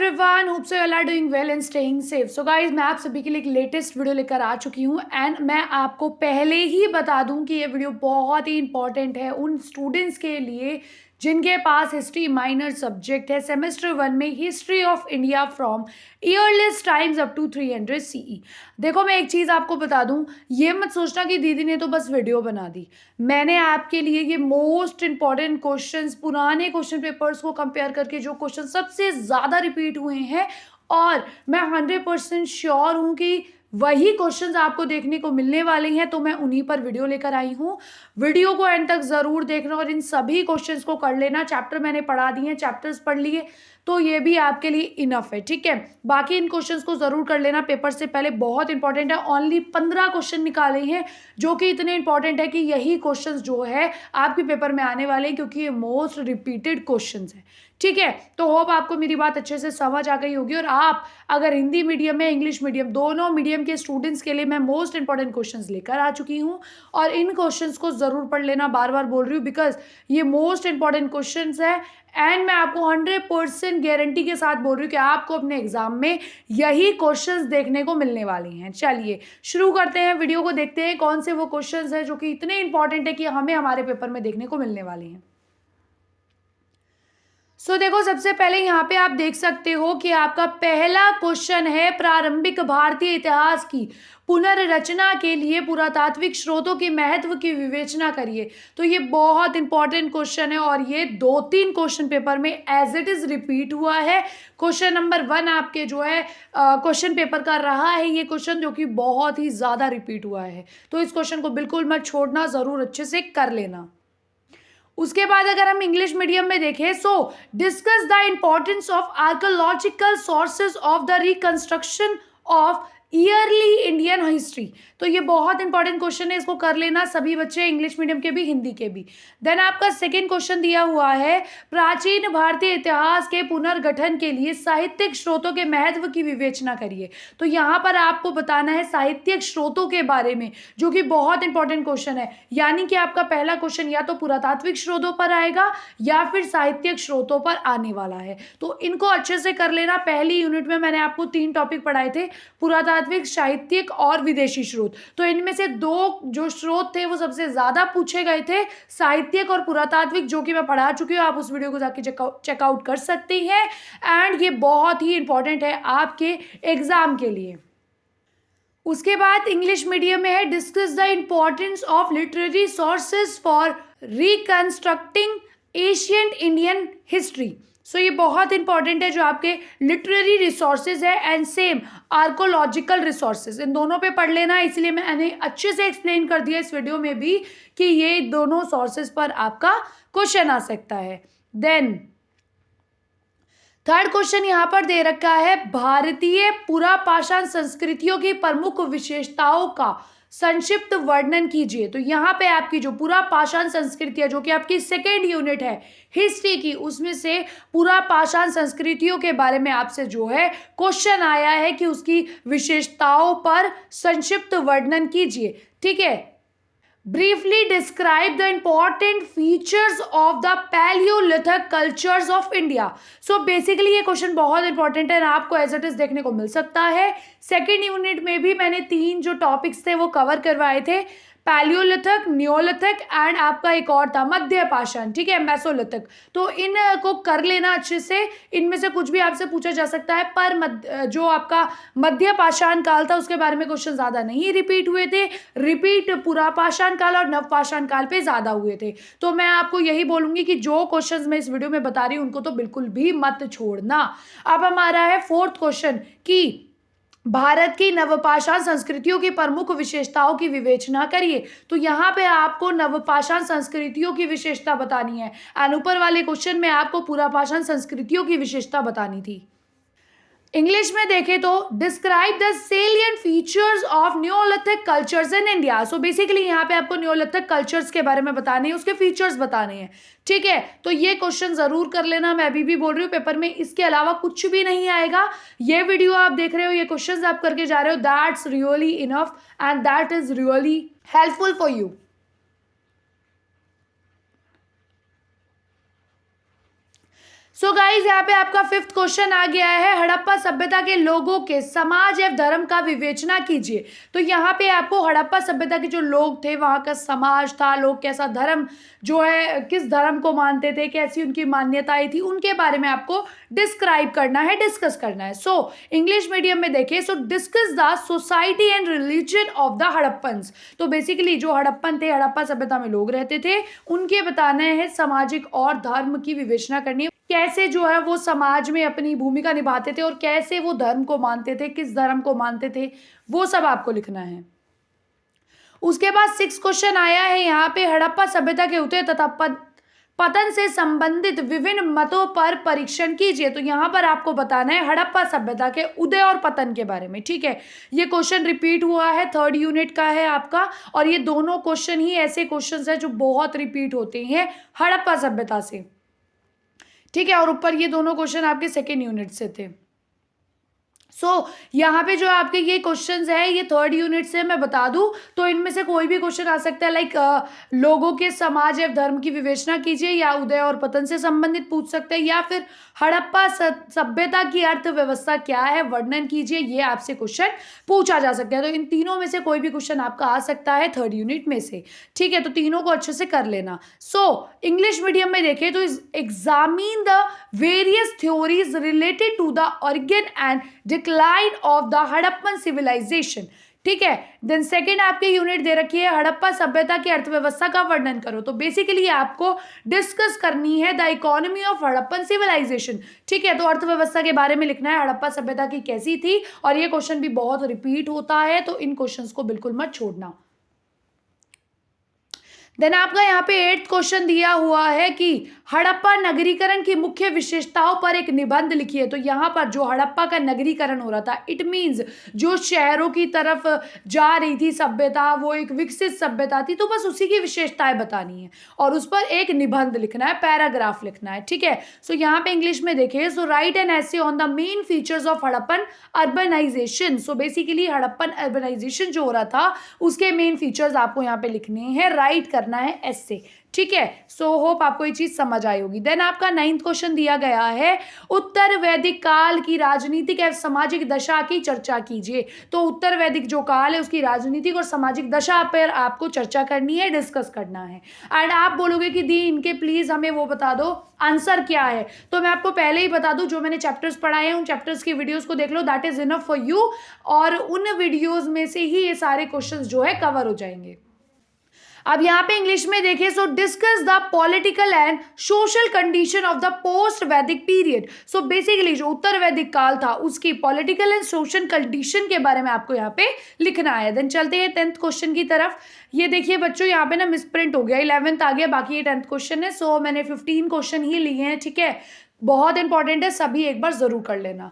Everyone, hope so all are doing well and staying safe. So guys, मैं आप सभी के लिए एक लेटेस्ट वीडियो लेकर आ चुकी हूँ एंड मैं आपको पहले ही बता दूं कि ये वीडियो बहुत ही इंपॉर्टेंट है उन स्टूडेंट्स के लिए जिनके पास हिस्ट्री माइनर सब्जेक्ट है सेमेस्टर 1 में, history of India from earliest times up to 300 CE. देखो, मैं एक चीज़ आपको बता दूं, ये मत सोचना कि दीदी ने तो बस वीडियो बना दी। मैंने आपके लिए ये मोस्ट इंपॉर्टेंट क्वेश्चंस, पुराने क्वेश्चन पेपर्स को कंपेयर करके जो क्वेश्चन सबसे ज़्यादा रिपीट हुए हैं, और मैं 100% श्योर हूँ कि वही क्वेश्चंस आपको देखने को मिलने वाले हैं, तो मैं उन्हीं पर वीडियो लेकर आई हूँ। वीडियो को एंड तक ज़रूर देखना और इन सभी क्वेश्चंस को कर लेना। चैप्टर मैंने पढ़ा दिए हैं, चैप्टर्स पढ़ लिए तो ये भी आपके लिए इनफ है, ठीक है। बाकी इन क्वेश्चंस को ज़रूर कर लेना, पेपर से पहले बहुत इंपॉर्टेंट है। ओनली 15 क्वेश्चन निकाले हैं जो कि इतने इंपॉर्टेंट है कि यही क्वेश्चंस जो है आपके पेपर में आने वाले हैं, क्योंकि ये मोस्ट रिपीटेड क्वेश्चंस है, ठीक है। तो होप आपको मेरी बात अच्छे से समझ आ गई होगी। और आप अगर हिंदी मीडियम में, इंग्लिश मीडियम, दोनों मीडियम के स्टूडेंट्स के लिए मैं मोस्ट इंपॉर्टेंट क्वेश्चंस लेकर आ चुकी हूँ, और इन क्वेश्चंस को ज़रूर पढ़ लेना। बार बार बोल रही हूँ बिकॉज ये मोस्ट इंपॉर्टेंट क्वेश्चंस है एंड मैं आपको 100% गारंटी के साथ बोल रही हूँ कि आपको अपने एग्जाम में यही क्वेश्चंस देखने को मिलने वाले हैं। चलिए शुरू करते हैं, वीडियो को देखते हैं कौन से वो क्वेश्चंस हैं जो कि इतने इंपॉर्टेंट है कि हमें हमारे पेपर में देखने को मिलने वाले हैं। सो देखो, सबसे पहले यहाँ पे आप देख सकते हो कि आपका पहला क्वेश्चन है, प्रारंभिक भारतीय इतिहास की पुनर्रचना के लिए पुरातात्विक स्रोतों के महत्व की विवेचना करिए। तो ये बहुत इंपॉर्टेंट क्वेश्चन है और ये 2-3 क्वेश्चन पेपर में एज इट इज रिपीट हुआ है। क्वेश्चन नंबर 1 आपके जो है क्वेश्चन पेपर का रहा है ये क्वेश्चन, जो कि बहुत ही ज़्यादा रिपीट हुआ है। तो इस क्वेश्चन को बिल्कुल मत छोड़ना, ज़रूर अच्छे से कर लेना। उसके बाद अगर हम इंग्लिश मीडियम में देखें, सो discuss the importance of archaeological sources of the reconstruction of yearly Indian history. तो ये बहुत इंपॉर्टेंट क्वेश्चन है, इसको कर लेना सभी बच्चे, इंग्लिश मीडियम के भी, हिंदी के भी। देन आपका सेकेंड क्वेश्चन दिया हुआ है, प्राचीन भारतीय इतिहास के पुनर्गठन के लिए साहित्यिक स्रोतों के महत्व की विवेचना करिए। तो यहाँ पर आपको बताना है साहित्यिक स्रोतों के बारे में, जो कि बहुत इंपॉर्टेंट क्वेश्चन है। यानी कि आपका पहला क्वेश्चन या तो पुरातात्विक स्रोतों पर आएगा या फिर साहित्यिक स्रोतों पर आने वाला है। तो इनको अच्छे से कर लेना। पहली यूनिट में मैंने आपको 3 टॉपिक पढ़ाए थे, पुरातात्विक, साहित्यिक और विदेशी स्रोत। तो इनमें से 2 जो स्रोत थे वो सबसे ज्यादा पूछे गए थे, साहित्यिक और पुरातात्विक, जो कि मैं पढ़ा चुकी हूँ। आप उस वीडियो को जाके चेकआउट कर सकती हैं एंड ये बहुत ही इंपॉर्टेंट है आपके एग्जाम के लिए। उसके बाद इंग्लिश मीडियम में है, discuss the importance of literary sources for reconstructing ancient Indian history. So ये बहुत इंपॉर्टेंट है, जो आपके लिटरेरी रिसोर्सेज है एंड सेम आर्कोलॉजिकल रिसोर्सेज, इन दोनों पे पढ़ लेना। इसलिए मैंने अच्छे से एक्सप्लेन कर दिया इस वीडियो में भी कि ये दोनों सोर्सेज पर आपका क्वेश्चन आ सकता है। देन थर्ड क्वेश्चन यहाँ पर दे रखा है, भारतीय पुरापाषाण संस्कृतियों की प्रमुख विशेषताओं का संक्षिप्त वर्णन कीजिए। तो यहाँ पे आपकी जो पुरापाषाण संस्कृति है, जो कि आपकी सेकेंड यूनिट है हिस्ट्री की, उसमें से पुरापाषाण संस्कृतियों के बारे में आपसे जो है क्वेश्चन आया है कि उसकी विशेषताओं पर संक्षिप्त वर्णन कीजिए, ठीक है। Briefly describe the important features of the Paleolithic cultures of India. So basically ये क्वेश्चन बहुत इंपॉर्टेंट है, आपको एज इट इज देखने को मिल सकता है। सेकेंड यूनिट में भी मैंने 3 जो टॉपिक्स थे वो कवर करवाए थे, पैलियोलिथिक, नियोलिथिक एंड आपका एक और था मध्य पाषाण, ठीक है, मेसोलिथिक। तो इन को कर लेना अच्छे से। इनमें से कुछ भी आपसे पूछा जा सकता है, पर जो आपका मध्य पाषाण काल था उसके बारे में क्वेश्चन ज़्यादा नहीं रिपीट हुए थे, रिपीट पुरापाषाण काल और नवपाषाण काल पे ज़्यादा हुए थे। तो मैं आपको यही बोलूँगी कि जो क्वेश्चन मैं इस वीडियो में बता रही हूँ उनको तो बिल्कुल भी मत छोड़ना। अब हमारा है फोर्थ क्वेश्चन कि भारत की नवपाषाण संस्कृतियों की प्रमुख विशेषताओं की विवेचना करिए। तो यहाँ पे आपको नवपाषाण संस्कृतियों की विशेषता बतानी है एंड ऊपर वाले क्वेश्चन में आपको पुरापाषाण संस्कृतियों की विशेषता बतानी थी। इंग्लिश में देखें तो describe the salient features of Neolithic cultures in India. So basically यहाँ पे आपको न्योलिथिक कल्चर्स के बारे में बताने हैं, उसके फीचर्स बताने हैं, ठीक है। तो ये क्वेश्चन जरूर कर लेना, मैं अभी भी बोल रही हूँ पेपर में इसके अलावा कुछ भी नहीं आएगा। ये वीडियो आप देख रहे हो, ये क्वेश्चन आप करके जा रहे हो, that's really enough and that is really helpful for you. So guys यहाँ पे आपका 5th क्वेश्चन आ गया है, हड़प्पा सभ्यता के लोगों के समाज एवं धर्म का विवेचना कीजिए। तो यहाँ पे आपको हड़प्पा सभ्यता के जो लोग थे, वहाँ का समाज था, लोग कैसा धर्म जो है, किस धर्म को मानते थे, कैसी उनकी मान्यताएं थी, उनके बारे में आपको डिस्क्राइब करना है, डिस्कस करना है। सो इंग्लिश मीडियम में देखिए, सो discuss the society and religion of the Harappans. तो बेसिकली जो हड़प्पन थे, हड़प्पा सभ्यता में लोग रहते थे, उनके बताना है सामाजिक और धर्म की विवेचना करनी है, कैसे जो है वो समाज में अपनी भूमिका निभाते थे और कैसे वो धर्म को मानते थे, किस धर्म को मानते थे, वो सब आपको लिखना है। उसके बाद 6 क्वेश्चन आया है यहाँ पे, हड़प्पा सभ्यता के उदय तथा पतन से संबंधित विभिन्न मतों पर परीक्षण कीजिए। तो यहाँ पर आपको बताना है हड़प्पा सभ्यता के उदय और पतन के बारे में, ठीक है। ये क्वेश्चन रिपीट हुआ है, 3rd यूनिट का है आपका, और ये दोनों क्वेश्चन ही ऐसे क्वेश्चन है जो बहुत रिपीट होते हैं हड़प्पा सभ्यता से, ठीक है। और ऊपर ये दोनों क्वेश्चन आपके 2nd यूनिट से थे। यहाँ पे जो आपके ये क्वेश्चंस है, ये 3rd यूनिट से मैं बता दूं तो इनमें से कोई भी क्वेश्चन आ सकता है, लाइक लोगों के समाज एवं धर्म की विवेचना कीजिए, या उदय और पतन से संबंधित पूछ सकते हैं, या फिर हड़प्पा सभ्यता की अर्थव्यवस्था क्या है वर्णन कीजिए, ये आपसे क्वेश्चन पूछा जा सकता है। तो इन तीनों में से कोई भी क्वेश्चन आपका आ सकता है 3rd यूनिट में से, ठीक है। तो तीनों को अच्छे से कर लेना। इंग्लिश मीडियम में देखें तो examine the various theories related to the origin and decline of the Harappan civilisation, ठीक है। देन सेकंड आपके यूनिट दे रखी है, हड़प्पा सभ्यता की अर्थव्यवस्था का वर्णन करो। तो बेसिकली आपको डिस्कस करनी है the economy of Harappan civilisation, ठीक है। तो अर्थव्यवस्था के बारे में लिखना है, हड़प्पा सभ्यता की कैसी थी, और ये क्वेश्चन भी बहुत रिपीट होता है, तो इन क्वेश्चंस को बिल्कुल मत छोड़ना। देन आपका यहाँ पे 8th क्वेश्चन दिया हुआ है कि हड़प्पा नगरीकरण की मुख्य विशेषताओं पर एक निबंध लिखिए। तो यहाँ पर जो हड़प्पा का नगरीकरण हो रहा था, इट मीन्स जो शहरों की तरफ जा रही थी सभ्यता, वो एक विकसित सभ्यता थी, तो बस उसी की विशेषताएं बतानी है और उस पर एक निबंध लिखना है, पैराग्राफ लिखना है, ठीक है। सो यहाँ पे इंग्लिश में देखिए, so write an essay on the main features of Harappan urbanisation. So basically Harappan urbanisation जो हो रहा था उसके मेन फीचर्स आपको यहाँ पे लिखने हैं, राइट करना है ऐसे, ठीक है। सो होप आपको ये चीज समझ आई होगी। देन आपका 9th क्वेश्चन दिया गया है, उत्तर वैदिक काल की राजनीतिक एवं सामाजिक दशा की चर्चा कीजिए। तो उत्तर वैदिक जो काल है उसकी राजनीतिक और सामाजिक दशा पर आपको चर्चा करनी है, डिस्कस करना है। एंड आप बोलोगे कि दी इनके प्लीज हमें वो बता दो आंसर क्या है, तो मैं आपको पहले ही बता दूं, जो मैंने चैप्टर्स पढ़ाए हैं उन चैप्टर्स की वीडियोस को देख लो, that is enough for you, और उन वीडियोस में से ही ये सारे क्वेश्चंस जो है कवर हो जाएंगे। अब यहाँ पे इंग्लिश में देखिए, सो discuss the political and social condition of the post वैदिक पीरियड। सो बेसिकली जो उत्तर वैदिक काल था उसकी पॉलिटिकल एंड सोशल कंडीशन के बारे में आपको यहाँ पे लिखना है। देन चलते हैं 10th क्वेश्चन की तरफ। ये देखिए बच्चों, यहाँ पे ना मिसप्रिंट हो गया, 11th आ गया, बाकी ये 10th क्वेश्चन है। सो मैंने 15 क्वेश्चन ही लिए हैं, ठीक है। बहुत इंपॉर्टेंट है, सभी एक बार जरूर कर लेना।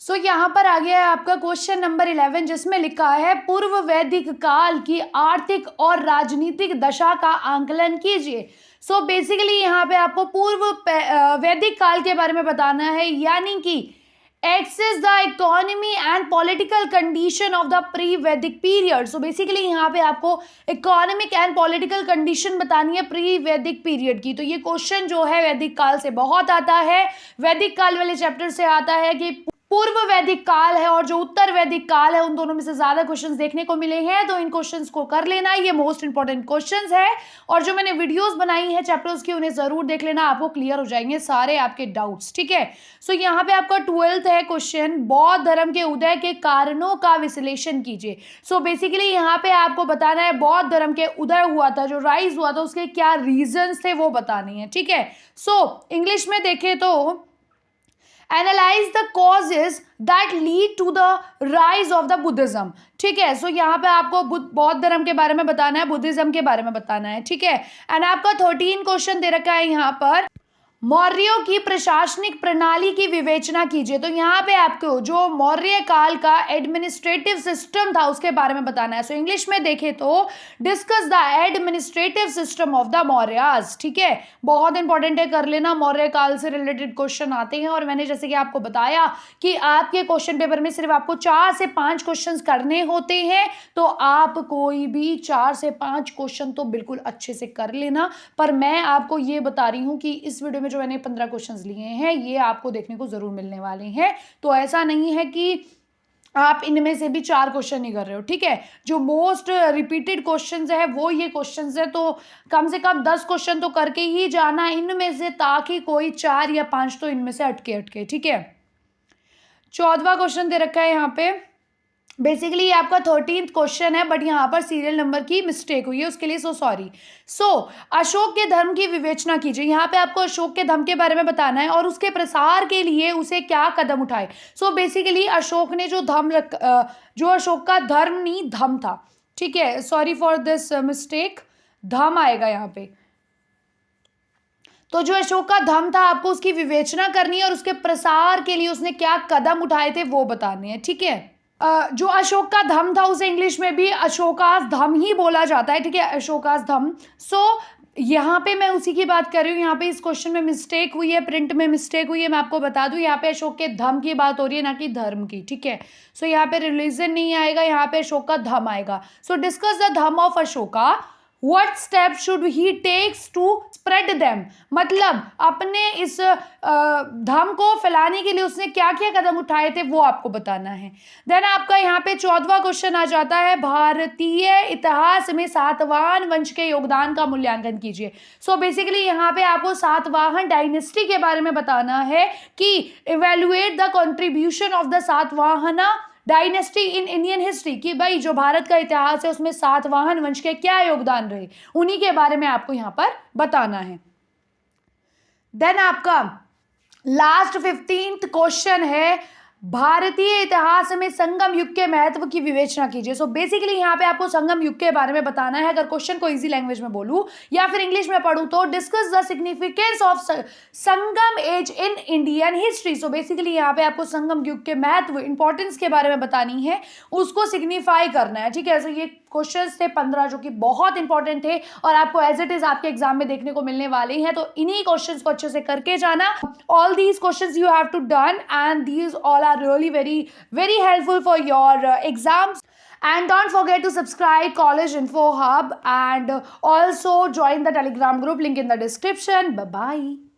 सो यहाँ पर आ गया है आपका क्वेश्चन नंबर 11, जिसमें लिखा है पूर्व वैदिक काल की आर्थिक और राजनीतिक दशा का आंकलन कीजिए। सो बेसिकली यहाँ पे आपको पूर्व वैदिक काल के बारे में बताना है, यानी कि assess the economy and political condition of the pre Vedic period. So basically यहाँ पे आपको इकोनॉमिक एंड पॉलिटिकल कंडीशन बतानी है प्री वैदिक पीरियड की। तो ये क्वेश्चन जो है वैदिक काल से बहुत आता है, वैदिक काल वाले चैप्टर से आता है कि पूर्व वैदिक काल है और जो उत्तर वैदिक काल है, उन दोनों में से ज्यादा क्वेश्चंस देखने को मिले हैं, तो इन क्वेश्चंस को कर लेना, ये मोस्ट इंपॉर्टेंट क्वेश्चंस है। और जो मैंने वीडियोस बनाई है चैप्टर्स की, उन्हें जरूर देख लेना, आपको क्लियर हो जाएंगे सारे आपके डाउट्स, ठीक है। सो यहाँ पे आपका 12th है क्वेश्चन, बौद्ध धर्म के उदय के कारणों का विश्लेषण कीजिए। सो बेसिकली यहाँ पे आपको बताना है बौद्ध धर्म के उदय हुआ था, जो राइज हुआ था, उसके क्या रीजंस थे वो बताने हैं, ठीक है। सो इंग्लिश में देखें तो analyse the causes that lead to the rise of the Buddhism, ठीक है। सो यहाँ पे आपको बौद्ध धर्म के बारे में बताना है, बुद्धिज्म के बारे में बताना है, ठीक है। एंड आपका 13 क्वेश्चन दे रखा है यहाँ पर, मौर्यों की प्रशासनिक प्रणाली की विवेचना कीजिए। तो यहाँ पे आपको जो मौर्य काल का एडमिनिस्ट्रेटिव सिस्टम था उसके बारे में बताना है। सो इंग्लिश में देखें तो discuss the administrative system of the Mauryas, ठीक है। बहुत इंपॉर्टेंट है, कर लेना, मौर्य काल से रिलेटेड क्वेश्चन आते हैं। और मैंने जैसे कि आपको बताया कि आपके क्वेश्चन पेपर में सिर्फ आपको 4 से 5 क्वेश्चन करने होते हैं, तो आप कोई भी 4 से 5 क्वेश्चन तो बिल्कुल अच्छे से कर लेना। पर मैं आपको ये बता रही हूँ कि इस वीडियो में जो मैंने 15 क्वेश्चंस लिए हैं ये आपको देखने को ज़रूर मिलने वाले हैं। तो ऐसा नहीं है कि आप इनमें से भी 4 क्वेश्चन ही कर रहे हो, ठीक है। जो मोस्ट रिपीटेड क्वेश्चंस है वो ये क्वेश्चंस है, तो कम से कम 10 क्वेश्चन तो करके ही जाना इनमें से, ताकि कोई 4 या 5 तो इनमें से अटके, ठीक है। 14वां क्वेश्चन दे रखा है यहाँ पे। बेसिकली ये आपका 13th क्वेश्चन है, बट यहाँ पर सीरियल नंबर की मिस्टेक हुई है, उसके लिए सॉरी। अशोक के धर्म की विवेचना कीजिए। यहाँ पे आपको अशोक के धर्म के बारे में बताना है और उसके प्रसार के लिए उसे क्या कदम उठाए। बेसिकली अशोक ने जो अशोक का धर्म नहीं धम था, ठीक है, सॉरी फॉर दिस मिस्टेक, धम आएगा यहाँ पे। तो जो अशोक का धम था आपको उसकी विवेचना करनी है और उसके प्रसार के लिए उसने क्या कदम उठाए थे वो बताने हैं, ठीक है। जो अशोक का धम था उसे इंग्लिश में भी अशोकास धम ही बोला जाता है, ठीक है, अशोकास धम। यहाँ पे मैं उसी की बात कर रही हूँ। यहाँ पे इस क्वेश्चन में मिस्टेक हुई है, प्रिंट में मिस्टेक हुई है, मैं आपको बता दूँ। यहाँ पे अशोक के धम की बात हो रही है, ना कि धर्म की, ठीक है। यहाँ पे रिलीजन नहीं आएगा, यहाँ पे अशोक का धम आएगा। डिस्कस द धम of Ashoka, What steps should he takes to spread them? मतलब अपने इस धर्म को फैलाने के लिए उसने क्या क्या कदम उठाए थे वो आपको बताना है। देन आपका यहाँ पे 14वां क्वेश्चन आ जाता है, भारतीय इतिहास में सातवाहन वंश के योगदान का मूल्यांकन कीजिए। बेसिकली यहाँ पे आपको सातवाहन डायनेस्टी के बारे में बताना है कि evaluate the contribution of the Satavahana dynasty in Indian history, कि भाई जो भारत का इतिहास है उसमें सातवाहन वंश के क्या योगदान रहे, उन्हीं के बारे में आपको यहाँ पर बताना है। देन आपका लास्ट 15th क्वेश्चन है, भारतीय इतिहास में संगम युग के महत्व की विवेचना कीजिए। बेसिकली यहाँ पे आपको संगम युग के बारे में बताना है। अगर क्वेश्चन को इजी लैंग्वेज में बोलूँ या फिर इंग्लिश में पढ़ूँ तो discuss the significance of Sangam age in Indian history. Basically यहाँ पे आपको संगम युग के महत्व, इंपॉर्टेंस के बारे में बतानी है, उसको सिग्निफाई करना है, ठीक है। ये क्वेश्चंस थे 15 जो कि बहुत इंपॉर्टेंट थे और आपको एज इट इज आपके एग्जाम में देखने को मिलने वाले हैं। तो इन्हीं क्वेश्चंस को अच्छे से करके जाना। All these questions you have to done and these all are really very helpful for your exams. And don't forget to subscribe College Info Hub and also join the Telegram group, link in the description. Bye bye.